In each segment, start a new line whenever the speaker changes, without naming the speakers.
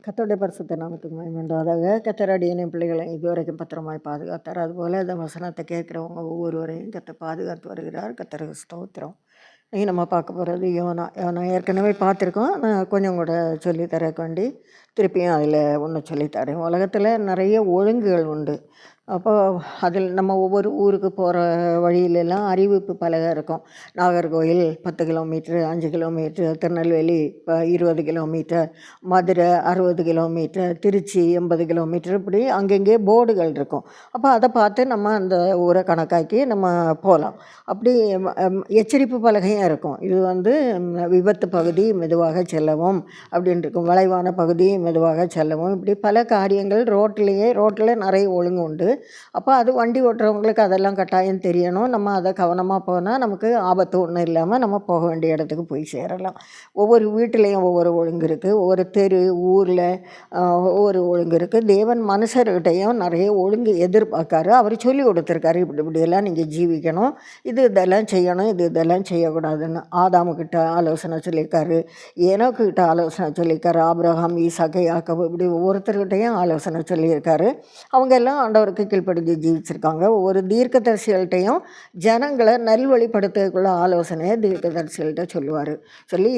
கர்த்தருடைய பரிசுத்த நாமத்துக்கு மகிமை உண்டாவதாக. கர்த்தர் அடியேனையும் பிள்ளைகளை இதுவரைக்கும் பத்திரமாய் பாதுகாத்தார். அதுபோல் இந்த வசனத்தை கேட்குறவங்க ஒவ்வொருவரையும் கர்த்தர் பாதுகாத்து வருகிறார். கர்த்தருக்கு ஸ்தோத்திரம். இன்னைக்கு நம்ம பார்க்க போகிறது யோனா ஏற்கனவே பார்த்துருக்கோம். நான் கொஞ்சம் கூட சொல்லித்தரக்கு வேண்டி திருப்பியும் அதில் ஒன்று சொல்லித்தரேன். உலகத்தில் நிறைய ஒழுங்குகள் உண்டு. அப்போ அதில் நம்ம ஒவ்வொரு ஊருக்கு போகிற வழியிலெல்லாம் அறிவிப்பு பலகை இருக்கும். Nagercoil 10 kilometre, 5 kilometre, Tirunelveli 20 kilometre, Madurai 60 kilometre, Tiruchi 80 kilometre, இப்படி அங்கங்கே போர்டுகள் இருக்கும். அப்போ அதை பார்த்து நம்ம அந்த ஊரை கணக்காக்கி நம்ம போகலாம். அப்படி எச்சரிப்பு பலகையும் இருக்கும். இது விபத்து பகுதி மெதுவாக செல்லவும் அப்படின்னு இருக்கும். வளைவான பகுதி மெதுவாக செல்லவும், இப்படி பல காரியங்கள் ரோட்டில் நிறைய ஒழுங்கு உண்டு. அப்போ அது வண்டி ஓட்டுறவங்களுக்கு அதெல்லாம் கட்டாயம் தெரியணும். நம்ம அதை கவனமாக போனால் நமக்கு ஆபத்து ஒன்றும் இல்லாமல் நம்ம போக வேண்டிய இடத்துக்கு போய் சேரலாம். ஒவ்வொரு வீட்டிலையும் ஒவ்வொரு ஒழுங்கு இருக்குது. ஒவ்வொரு தெரு ஊரில் ஒவ்வொரு ஒழுங்கு இருக்குது. தேவன் மனுஷர்கிட்டையும் நிறைய ஒழுங்கு எதிர்பார்க்காரு. அவர் சொல்லி கொடுத்துருக்காரு, இப்படியெல்லாம் நீங்கள் ஜீவிக்கணும், இதெல்லாம் செய்யணும், இதெல்லாம் செய்யக்கூடாதுன்னு. ஆதாமுக்கிட்ட ஆலோசனை சொல்லியிருக்காரு, ஏனோக்கிட்ட ஆலோசனை சொல்லியிருக்காரு, ஆபிரகாம், ஈசாக்கு, யாக்கோபு, இப்படி ஒவ்வொருத்தர்கிட்டையும் ஆலோசனை சொல்லியிருக்காரு. அவங்க எல்லாம் ஆண்டவருக்கு கீழ்ப்படிஞ்சு ஜீவிச்சிருக்காங்க. ஒவ்வொரு தீர்க்கதரிசிகள்கிட்டையும் ஜனங்களை நல்வழிப்படுத்துறதுக்குள்ள ஆலோசனையை தீர்க்கதரிசிகள்கிட்ட சொல்லுவார். சொல்லி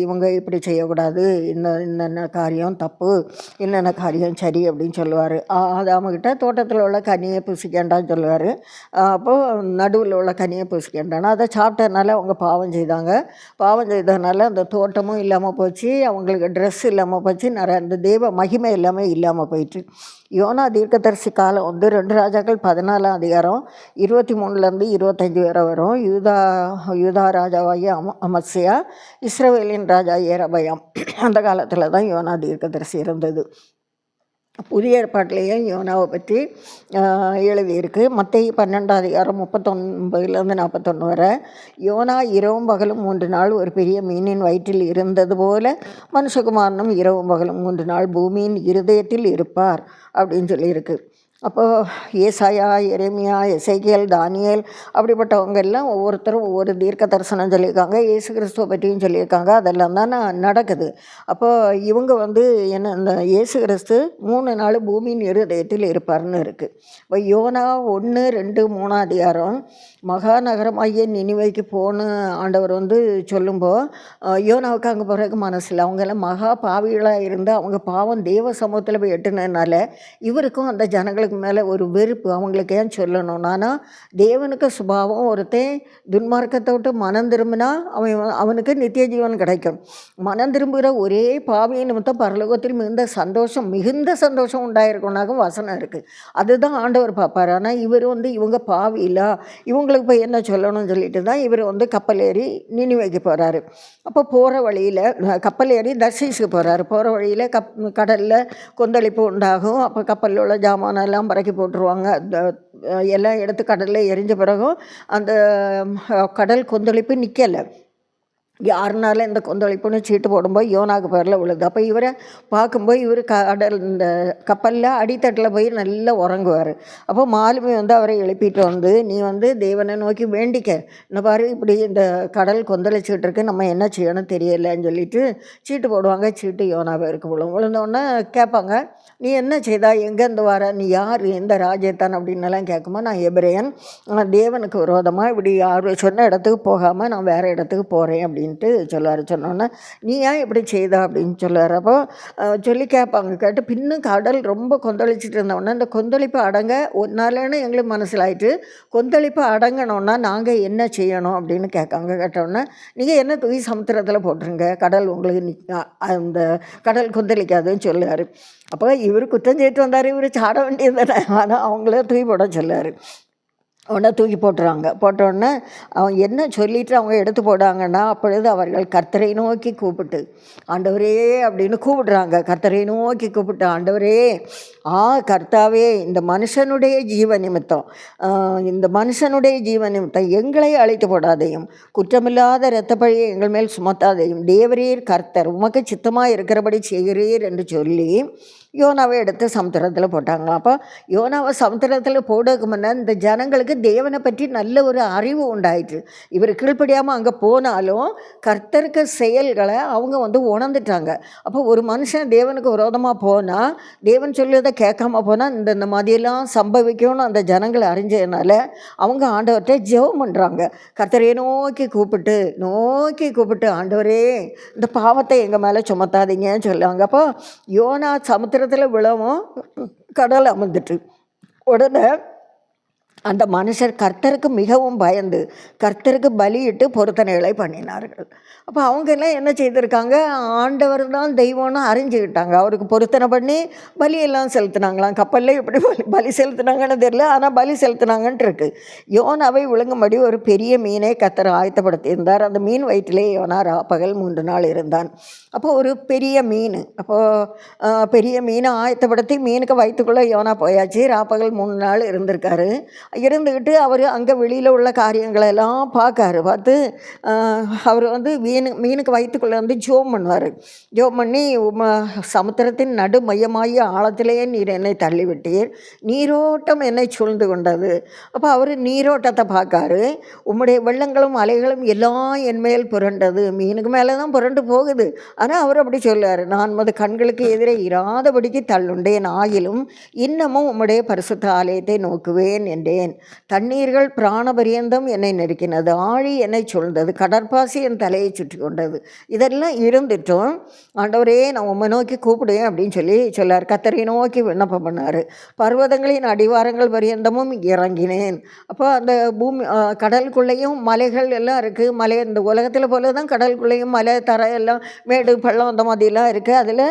இவங்க இப்படி செய்யக்கூடாது, இன்னென்ன காரியம் தப்பு, என்னென்ன காரியம் சரி அப்படின்னு சொல்லுவார். ஆதாமுக்கிட்ட தோட்டத்தில் உள்ள கனியை புசிக்கண்டான்னு சொல்லுவார். அப்போது நடுவில் உள்ள கனியை புசிக்கண்டானா அதை சாப்பிட்டதுனால அவங்க பாவம் செய்ததுனால அந்த தோட்டமும் இல்லாமல் போச்சு, அவங்களுக்கு ட்ரெஸ் இல்லாமல் போச்சு, நிறைய அந்த தெய்வ மகிமை எல்லாமே இல்லாமல் போயிட்டு. யோனா தீர்க்கதரிசி காலம் 2 ராஜாக்கள் 14ஆம் அதிகாரம் 23 25 வரை வரும். யூதா ராஜாவாகிய அமத்சியா, இஸ்ரவேலின் ராஜா ஏரபயாம், அந்த காலத்தில் தான் யோனா தீர்க்கதரிசி இருந்தது. புதிய ஏற்பாட்டிலேயே யோனாவை பற்றி எழுதியிருக்கு. மத்தேயு 12ஆம் அதிகாரம் 39 41 வரை, யோனா இரவும் பகலும் 3 நாள் ஒரு பெரிய மீனின் வயிற்றில் இருந்தது போல மனுஷகுமாரனும் இரவும் பகலும் 3 நாள் பூமியின் இருதயத்தில் இருப்பார் அப்படின்னு சொல்லியிருக்கு. அப்போது ஏசாயா, எரேமியா, எசேக்கியேல், தானியேல், அப்படிப்பட்டவங்க எல்லாம் ஒவ்வொருத்தரும் ஒவ்வொரு தீர்க்க தரிசனம் சொல்லியிருக்காங்க. இயேசு கிறிஸ்துவை பற்றியும் சொல்லியிருக்காங்க. அதெல்லாம் தான் நடக்குது. அப்போது இவங்க என்ன, இந்த இயேசு கிறிஸ்து 3 நாள் பூமியின் இருதயத்தில் இருப்பார்னு இருக்குது. இப்போ யோனா 1, 2, 3 அதிகாரம் மகாநகரமாகிய நினிவேக்கு போன ஆண்டவர் சொல்லும்போது யோனாவுக்கு அங்கே போகிறதுக்கு மனசில்லை. அவங்கெல்லாம் மகா பாவிகளாக இருந்து அவங்க பாவம் தேவ சமூகத்தில் போய் எட்டுனதுனால இவருக்கும் அந்த ஜனங்களுக்கு மேலே ஒரு வெறுப்பு. அவங்களுக்கு ஏன் சொல்லணும், ஆனால் தேவனுக்கு சுபாவம், ஒருத்தன் துன்மார்க்கத்தை விட்டு மனம் திரும்பினா அவனுக்கு நித்திய ஜீவன் கிடைக்கும். மனம் திரும்புகிற ஒரே பாவியை நிமித்தம் பரலோகத்தில் மிகுந்த சந்தோஷம் உண்டாயிருக்கும்னாகும் வசனம் இருக்குது. அதுதான் ஆண்டவர் பார்ப்பார். ஆனால் இவர் இவங்க பாவி இல்லை, இவங்களுக்கு போய் என்ன சொல்லணும்னு சொல்லிட்டு தான் இவர் கப்பல் ஏறி நினிவேக்கு போகிறாரு. அப்போ போகிற வழியில் கப்பல் ஏறி தர்ஷீஸுக்கு போகிறாரு. போகிற வழியில் கடலில் கொந்தளிப்பு உண்டாகும். அப்போ கப்பலில் உள்ள ஜாமானெல்லாம் பறக்கி போட்டுருவாங்க. எல்லாம் எடுத்து கடலில் எரிஞ்ச பிறகும் அந்த கடல் கொந்தளிப்பு நிற்கலை. யாருனால இந்த கொந்தளிப்புன்னு சீட்டு போடும்போது யோனாக்கு பேரில் விழுது. அப்போ இவரை பார்க்கும்போது இவர் இந்த கப்பலில் அடித்தட்டில் போய் நல்லா உறங்குவார். அப்போ மாலுமி அவரை எழுப்பிட்டு நீ தேவனை நோக்கி வேண்டிக்க, இந்த பாரு இப்படி இந்த கடல் கொந்தளிச்சுட்டு இருக்கு, நம்ம என்ன செய்யணும் தெரியலைன்னு சொல்லிட்டு சீட்டு போடுவாங்க. சீட்டு யோனா பேருக்கு விழுந்தோடனே கேட்பாங்க, நீ என்ன செய்தா, எங்கேருந்து வர, நீ யார், எந்த ராஜ்யத்தான் அப்படின்னெல்லாம் கேட்கும்போது, நான் எபிரேயன், தேவனுக்கு விரோதமாக இப்படி யார் சொன்ன இடத்துக்கு போகாமல் நான் வேறு இடத்துக்கு போகிறேன் அப்படின்ட்டு சொல்லுவார். சொன்னோன்னே நீ ஏன் இப்படி செய்தா அப்படின்னு சொல்லுவார். அப்போ சொல்லி கேட்பாங்க. கேட்டு பின்னும் கடல் ரொம்ப கொந்தளிச்சிட்டு இருந்தோடனே இந்த கொந்தளிப்பு அடங்க ஒன்னாலன்னு எங்களுக்கு மனசில் ஆயிட்டு, கொந்தளிப்பு அடங்கணுன்னா நாங்கள் என்ன செய்யணும் அப்படின்னு கேட்காங்க. கேட்டோன்னே நீங்கள் என்ன தூக்கி சமுத்திரத்தில் போட்டுருங்க, கடல் உங்களுக்கு அந்த கடல் கொந்தளிக்காதுன்னு சொல்லுவார். அப்போ இவர் குற்றம் செய்து வந்தார், இவர் சாட வேண்டியது தானே, ஆனால் அவங்கள தூக்கி போட சொல்லார். உடனே தூக்கி போட்டுருவாங்க. போட்டோடனே அவங்க என்ன சொல்லிட்டு அவங்க எடுத்து போடாங்கன்னா, அப்பொழுது அவர்கள் கர்த்தரை நோக்கி கூப்பிட்டு ஆண்டவரே அப்படின்னு கூப்பிடுறாங்க. கர்த்தரை நோக்கி கூப்பிட்டு ஆண்டவரே கர்த்தாவே, இந்த மனுஷனுடைய ஜீவ நிமித்தம் இந்த மனுஷனுடைய ஜீவ நிமித்தம் எங்களை அழைத்து போடாதையும், குற்றமில்லாத இரத்தப்பழியை எங்கள் மேல் சுமத்தாதையும், தேவரீர் கர்த்தர், உமக்கு சித்தமாக இருக்கிறபடி செய்கிறீர் என்று சொல்லி யோனாவை எடுத்து சமுத்திரத்தில் போட்டாங்களாம். அப்போ யோனாவை சமுத்திரத்தில் போடுறதுக்கு முன்னே இந்த ஜனங்களுக்கு தேவனை பற்றி நல்ல ஒரு அறிவு உண்டாயிற்று. இவர் கீழ்ப்படியாமல் அங்கே போனாலும் கர்த்தருக்கு செயல்களை அவங்க உணர்ந்துட்டாங்க. அப்போ ஒரு மனுஷன் தேவனுக்கு விரோதமாக போனால், தேவன் சொல்லியதை கேட்காம போனால் இந்த மாதிரியெல்லாம் சம்பவிக்கும்னு அந்த ஜனங்களை அறிஞ்சதுனால அவங்க ஆண்டவர்கிட்ட ஜெபம் பண்ணுறாங்க. கர்த்தரை நோக்கி கூப்பிட்டு ஆண்டவரே, இந்த பாவத்தை எங்கள் மேலே சுமத்தாதீங்கன்னு சொல்லுவாங்க. அப்போ யோனா சமுத்திரத்தில் விழவும் கடல் அமர்ந்துட்டு உடனே அந்த மனுஷர் கர்த்தருக்கு மிகவும் பயந்து கர்த்தருக்கு பலியிட்டு பொருத்தனைகளை பண்ணினார்கள். அப்போ அவங்க எல்லாம் என்ன செய்திருக்காங்க, ஆண்டவர் தான் தெய்வம்னு அறிஞ்சுக்கிட்டாங்க. அவருக்கு பொருத்தனை பண்ணி பலியெல்லாம் செலுத்தினாங்களாம். கப்பலில் எப்படி பலி செலுத்தினாங்கன்னு தெரியல, ஆனால் பலி செலுத்தினாங்கன்ட்டு இருக்கு. யோனாவை விழுங்கும்படி ஒரு பெரிய மீனை கர்த்தர் ஆயத்தப்படுத்தியிருந்தார். அந்த மீன் வயிற்றிலே யோனா பகல் 3 நாள் இருந்தான். அப்போ ஒரு பெரிய மீன், பெரிய மீனை ஆயத்தப்படுத்தி மீனுக்கு வயிற்றுக்குள்ளே யோனா போயாச்சு. ராப்பகல் 3 நாள் இருந்திருக்காரு. இருந்துக்கிட்டு அவர் அங்கே வெளியில் உள்ள காரியங்களெல்லாம் பார்த்து அவர் மீனுக்கு வயிற்றுக்குள்ளே ஜோம் பண்ணுவார். ஜோம் பண்ணி, சமுத்திரத்தின் நடு மையமாகிய ஆழத்திலேயே நீர் என்னை தள்ளிவிட்டீர், நீரோட்டம் என்னை சூழ்ந்து கொண்டது. அப்போ அவர் நீரோட்டத்தை பார்க்காரு. உம்முடைய வெள்ளங்களும் அலைகளும் எல்லாம் என் மேல் புரண்டது. மீனுக்கு மேலே தான் புரண்டு போகுது, ஆனால் அவர் அப்படி சொல்லுவார், நான் உமது கண்களுக்கு எதிரே இராதபடிக்கு தள்ளுண்டேன், ஆகிலும் இன்னமும் உம்முடைய பரிசுத்த ஆலயத்தை நோக்குவேன் என்றேன். தண்ணீர்கள் பிராணபரியந்தம் என்னை நெருக்கினது, ஆழி என்னை சூழ்ந்தது, கடற்பாசி என் தலையை சுற்றி கொண்டது. இதெல்லாம் இருந்துட்டும் ஆண்டவரே, நான் உம்மை நோக்கி கூப்பிடுவேன் அப்படின்னு சொல்லார். கர்த்தரை நோக்கி விண்ணப்பம் பண்ணார். பர்வதங்களின் அடிவாரங்கள் பரியந்தமும் இறங்கினேன். அப்போ அந்த பூமி கடலுக்குள்ளேயும் மலைகள் எல்லாம் இருக்குது. மலை இந்த உலகத்தில் போல தான் கடலுக்குள்ளேயும் மலை தரை எல்லாம் மேடு பள்ளம் அந்த மாதிரிலாம் இருக்குது. அதில்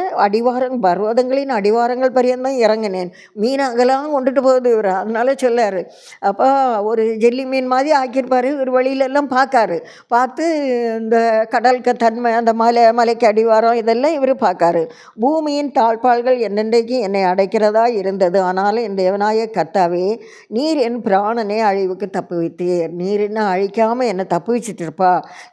பர்வதங்களின் அடிவாரங்கள் பரியந்தம் இறங்கினேன். மீன் அங்கெல்லாம் கொண்டுட்டு போகுது இவர். அதனால சொல்லார். அப்போ ஒரு ஜெல்லி மீன் மாதிரி ஆக்கியிருப்பார். ஒரு வழியிலெல்லாம் பார்த்து இந்த கடலுக்கு தன்மை, அந்த மலைக்கு அடிவாரம் இதெல்லாம் இவர் பார்க்காரு. பூமியின் தாழ்பால்கள் என்னென்றைக்கு என்னை அடைக்கிறதா இருந்தது, ஆனாலும் என் தேவனாய கர்த்தாவே, நீர் என் பிராணனை அழிவுக்கு தப்புவித்தீர். நீர் என்ன அழிக்காமல் என்னை தப்புவிச்சிட்டு இருப்பா.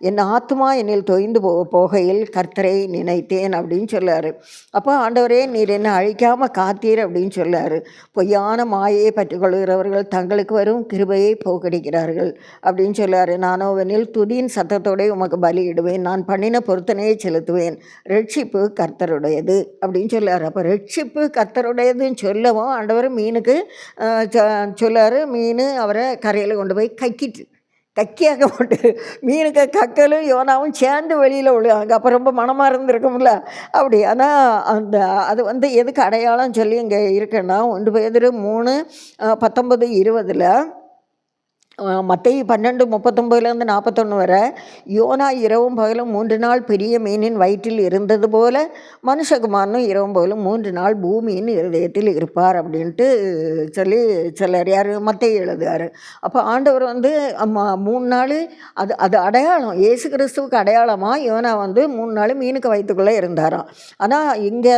என் ஆத்மா என்னில் தொய்ந்து போகையில் கர்த்தரை நினைத்தேன் அப்படின்னு சொல்லார். அப்போ ஆண்டவரே, நீர் என்னை அழிக்காமல் காத்தீர் அப்படின்னு சொல்லார். பொய்யான மாயை பற்றிக்கொள்கிறவர்கள் தங்களுக்கு வரும் கிருபையை போக்கடிக்கிறார்கள் அப்படின்னு சொல்லார். நானோவெனில் துதியின் சத்தத்தோடு உமக்கு பலியிடுவேன், நான் பண்ணின பொருத்தனையை செலுத்துவேன், ரட்சிப்பு கர்த்தருடையது அப்படின்னு சொல்லார். அப்போ ரட்சிப்பு கர்த்தருடையதுன்னு சொல்லவும் ஆண்டவர் மீனுக்கு சொல்லார். மீன் அவரை கரையில் கொண்டு போய் கக்கியாக போட்டு மீனுக்கு கக்கலும் யோனாவும் சேர்ந்து வெளியில் விழுவாங்க. அப்போ ரொம்ப மனமாக இருந்திருக்கும்ல அப்படி. ஆனால் அது எதுக்கு அடையாளம் சொல்லி இங்கே இருக்குன்னா, 1 பேதுரு 3:19-20 மத்தேயு 12:39-41 வரை, யோனா இரவும் பகலும் 3 நாள் பெரிய மீனின் வயிற்றில் இருந்தது போல மனுஷகுமாரனும் இரவும் பகலும் 3 நாள் பூமியின் இருதயத்தில் இருப்பார் அப்படின்ட்டு சிலர் யார் மத்தேயு எழுதுவார். அப்போ ஆண்டவர் 3 நாள் அது அடையாளம், இயேசு கிறிஸ்துவுக்கு அடையாளமாக யோனா 3 நாள் மீனுக்கு வயிற்றுக்குள்ளே இருந்தாராம். ஆனால் இங்கே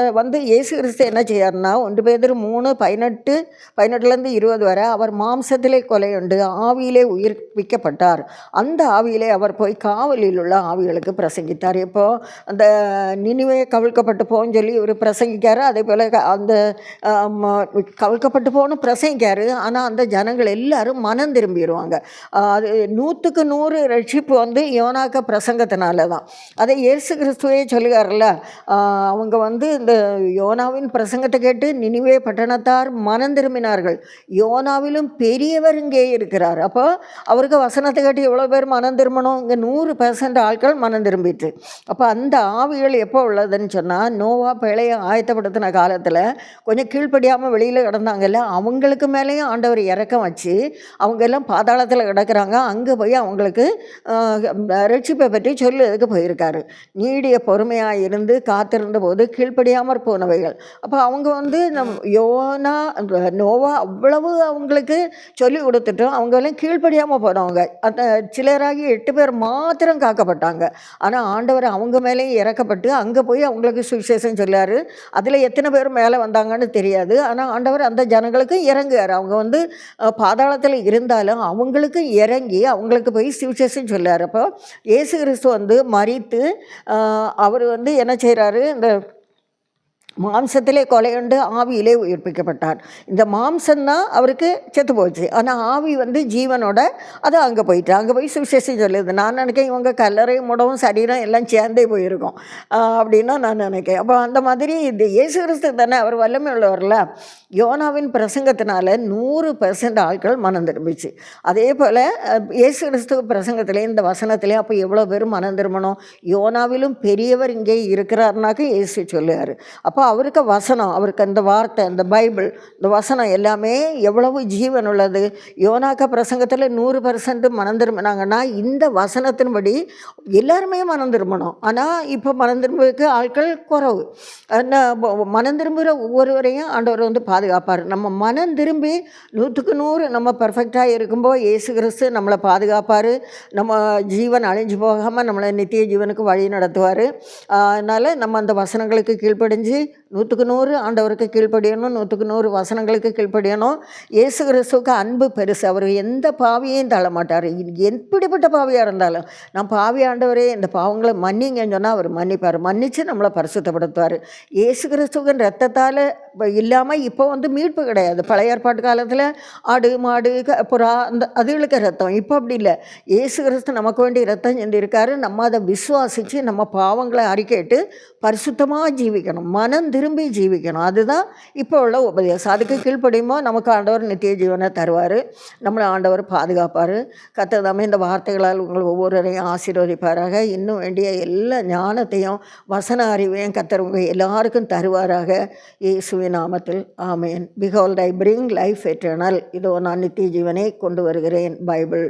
இயேசு கிறிஸ்து என்ன செய்யார்னா, 1 பேதுரு 3:18-20 வரை, அவர் மாம்சத்திலே கொலையுண்டு ஆவியிலே உயிர்ப்பிக்கப்பட்டார். அந்த ஆவியிலே அவர் போய் காவலில் உள்ள ஆவிகளுக்கு பிரசங்கித்தார். இப்போது அந்த நினிவே கவிழ்க்கப்பட்டு போன்னு சொல்லி இவர் பிரசங்கிக்கார். அதே போல் அந்த கவிழ்க்கப்பட்டு போன்னு பிரசங்கிக்கார். ஆனால் அந்த ஜனங்கள் எல்லாரும் மனம் திரும்பிடுவாங்க. அது 100க்கு 100 ரட்சிப்பு யோனாக்க பிரசங்கத்தினால தான். அதை இயேசு கிறிஸ்துவே சொல்லுகார்ல, அவங்க இந்த யோனாவின் பிரசங்கத்தை கேட்டு நினிவே பட்டணத்தார் மனம் திரும்பினார்கள், யோனாவிலும் பெரியவர் இங்கே இருக்கிறார். அப்போ அவருக்கு வசனத்தை கேட்டு எவ்வளோ பேர் மனம் திரும்பணும்? இங்கே 100% ஆட்கள் மனம் திரும்பிட்டு. அப்போ அந்த ஆவிகள் எப்போ உள்ளதுன்னு சொன்னால், நோவா பிழையை ஆயத்தப்படுத்தின காலத்தில் கொஞ்சம் கீழ்ப்படியாமல் வெளியில் கிடந்தாங்கல்ல, அவங்களுக்கு மேலேயும் ஆண்டவர் இறக்கம் வச்சு அவங்க எல்லாம் பாதாளத்தில் கிடக்கிறாங்க. அங்கே போய் அவங்களுக்கு ரட்சிப்பை பற்றி சொல்லுறதுக்கு போயிருக்காரு. நீடிய பொறுமையாக இருந்து காத்திருந்த போது கீழ்ப்படியாமற் போனவைகள். அப்போ அவங்க நோவா அவ்வளவு அவங்களுக்கு சொல்லி கொடுத்துட்டோம், அவங்களும் கீழ்ப்படியாமல் போனவங்க. அந்த சிலராகி 8 பேர் மாத்திரம் காக்கப்பட்டாங்க. ஆனால் ஆண்டவர் அவங்க மேலேயும் இறக்கப்பட்டு அங்கே போய் அவங்களுக்கு சுவிசேஷம் சொல்லாரு. அதில் எத்தனை பேர் மேலே வந்தாங்கன்னு தெரியாது. ஆனால் ஆண்டவர் அந்த ஜனங்களுக்கும் இறங்குறார். அவங்க வந்து பாதாளத்தில் இருந்தாலும் அவங்களுக்கு இறங்கி அவங்களுக்கு போய் சுவிசேஷம் சொல்லார். அப்போ இயேசு கிறிஸ்து வந்து மரித்து அவர் வந்து என்ன செய்கிறாரு, இந்த மாம்சத்திலே கொலையுண்டு ஆவியிலே உயிர்ப்பிக்கப்பட்டார். இந்த மாம்சம்தான் அவருக்கு செத்து போச்சு. ஆனால் ஆவி வந்து ஜீவனோட அது அங்கே போயிட்டு அங்கே போய் சுவிசேஷம் சொல்லுது. நான் நினைக்கிறேன் இவங்க கல்லறை முடவும் சரீரம் எல்லாம் சேர்ந்தே போயிருக்கோம் அப்படின்னா நான் நினைக்கிறேன். அப்போ அந்த மாதிரி இந்த இயேசு கிறிஸ்து தானே அவர் வல்லமை உள்ளவர்ல. யோனாவின் பிரசங்கத்தினால 100% ஆட்கள் மனம் திரும்பிச்சு. அதே போல் இயேசு கிறிஸ்துவ பிரசங்கத்திலே இந்த வசனத்திலே அப்போ எவ்வளோ பேர் மனம் திரும்பணும். யோனாவிலும் பெரியவர் இங்கே இருக்கிறாருனாக்க இயேசு சொல்லுவார். அப்போ அவருக்கு வசனம், அவருக்கு அந்த வார்த்தை, அந்த பைபிள், இந்த வசனம் எல்லாமே எவ்வளவு ஜீவன் உள்ளது. யோனாக்க பிரசங்கத்தில் 100% மனம் திரும்பினாங்கன்னா இந்த வசனத்தின்படி எல்லாருமே மனம் திரும்பணும். ஆனால் இப்போ மனம் திரும்புவதற்கு ஆட்கள் குறவு. மனம் திரும்புகிற ஒவ்வொருவரையும் ஆண்டவர் வந்து பாதுகாப்பார். நம்ம மனம் திரும்பி 100க்கு 100 நம்ம பர்ஃபெக்டாக இருக்கும்போது இயேசு கிறிஸ்து நம்மளை பாதுகாப்பார். நம்ம ஜீவன் அழிஞ்சு போகாமல் நம்மளை நித்திய ஜீவனுக்கு வழி நடத்துவார். அதனால் நம்ம அந்த வசனங்களுக்கு கீழ்ப்படிஞ்சு 100க்கு 100 ஆண்டவருக்கு கீழ்ப்படியணும், 100க்கு 100 வசனங்களுக்கு கீழ்ப்படியணும். இயேசு கிறிஸ்துவுக்கு அன்பு பெருசு. அவர் எந்த பாவியையும் தள்ள மாட்டார். எப்படிப்பட்ட பாவியாக இருந்தாலும் நான் பாவி ஆண்டவரே இந்த பாவங்களை மன்னிங்கன்னு சொன்னால் அவர் மன்னிப்பார். மன்னித்து நம்மளை பரிசுத்தப்படுத்துவார். இயேசு கிறிஸ்துவின் ரத்தத்தால் இல்லாமல் இப்போ வந்து மீட்பு கிடையாது. பழைய ஏற்பாட்டு காலத்தில் ஆடு மாடு புறா அந்த அதுகளுக்கு ரத்தம். இப்போ அப்படி இல்லை. இயேசு கிறிஸ்து நமக்கு வேண்டி ரத்தம் செஞ்சிருக்காரு. நம்ம அதை விசுவாசித்து நம்ம பாவங்களை அறிக்கையிட்டு பரிசுத்தமாக ஜீவிக்கணும், மனம் திரும்பி ஜீவிக்கணும். அதுதான் இப்போ உள்ள உபதேசம். அதுக்கு கீழ்ப்படியுமோ நமக்கு ஆண்டவர் நித்திய ஜீவனை தருவார். நம்மளை ஆண்டவர் பாதுகாப்பார். கர்த்தர் இந்த வார்த்தைகளால் உங்கள் ஒவ்வொருவரையும் ஆசீர்வதிப்பாராக. இன்னும் வேண்டிய எல்லா ஞானத்தையும் வசன அறிவையும் கர்த்தர் உங்கள் எல்லாருக்கும் தருவாராக. இயேசுவின் நாமத்தில் ஆமேன். பிகால்ட் ஐ பிரிங் லைஃப் எட்டர்னல். இதோ நான் நித்திய ஜீவனை கொண்டு வருகிறேன். பைபிள்.